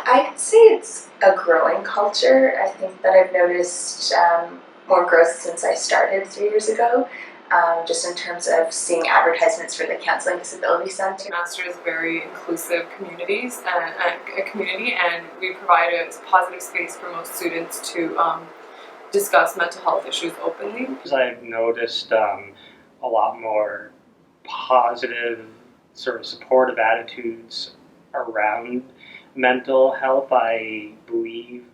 I'd say it's a growing culture. I think that I've noticed more growth since I started 3 years ago, just in terms of seeing advertisements for the Counseling Disability Center. Master is very inclusive a community, and we provide a positive space for most students to discuss mental health issues openly. I've noticed a lot more positive, sort of supportive attitudes around mental health. I believe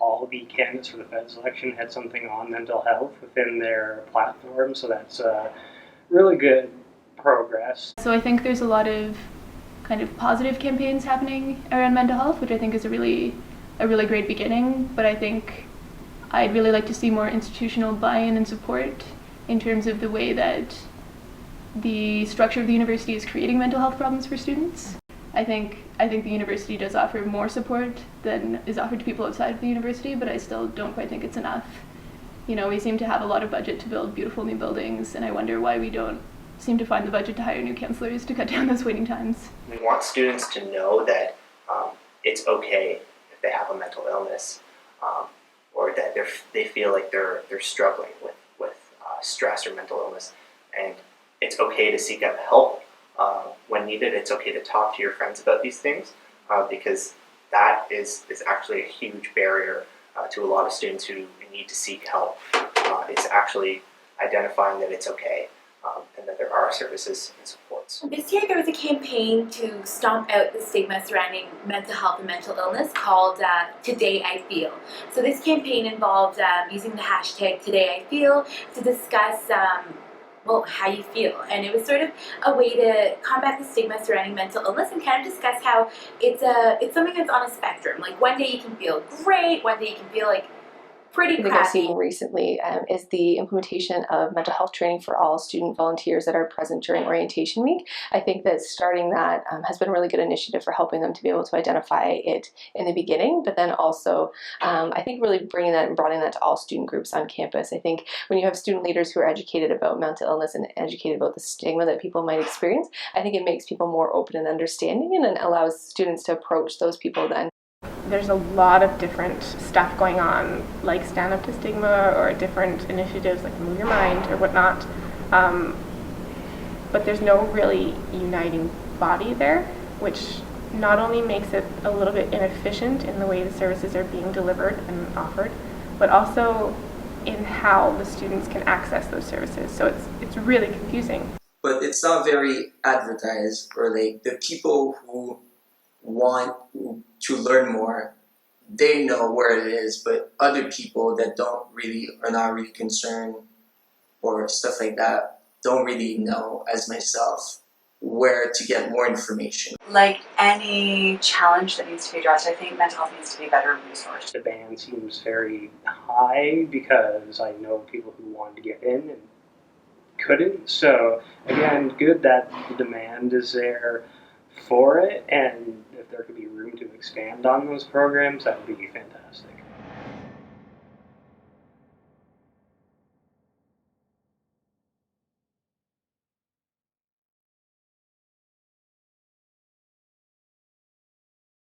all the candidates for the Fed selection had something on mental health within their platform, so that's really good progress. So I think there's a lot of kind of positive campaigns happening around mental health, which I think is a really great beginning, but I think I'd really like to see more institutional buy-in and support in terms of the way that the structure of the university is creating mental health problems for students. I think the university does offer more support than is offered to people outside of the university, but I still don't quite think it's enough. You know, we seem to have a lot of budget to build beautiful new buildings, and I wonder why we don't seem to find the budget to hire new counselors to cut down those waiting times. We want students to know that it's okay if they have a mental illness, or that they feel like they're struggling with stress or mental illness, and it's okay to seek out help when needed. It's okay to talk to your friends about these things, because that is actually a huge barrier to a lot of students who need to seek help. It's actually identifying that it's okay, and that there are services and supports. This year there was a campaign to stomp out the stigma surrounding mental health and mental illness called Today I Feel. So this campaign involved using the hashtag Today I Feel to discuss how you feel, and it was sort of a way to combat the stigma surrounding mental illness and kind of discuss how it's something that's on a spectrum. Like one day you can feel great, one day you can feel like pretty crappy. I think I've seen recently is the implementation of mental health training for all student volunteers that are present during orientation week. I think that starting that has been a really good initiative for helping them to be able to identify it in the beginning, but then also I think really bringing that and broadening that to all student groups on campus. I think when you have student leaders who are educated about mental illness and educated about the stigma that people might experience, I think it makes people more open and understanding, and then allows students to approach those people then. There's a lot of different stuff going on, like Stand Up to Stigma or different initiatives like Move Your Mind or whatnot, but there's no really uniting body there, which not only makes it a little bit inefficient in the way the services are being delivered and offered, but also in how the students can access those services. So it's really confusing. But it's not very advertised, or like the people who want to learn more, they know where it is, but other people that are not really concerned or stuff like that don't really know, as myself, where to get more information. Like any challenge that needs to be addressed, I think mental health needs to be better resourced. The band seems very high because I know people who wanted to get in and couldn't. So again, good that the demand is there for it, and if there could be room to expand on those programs, that would be fantastic.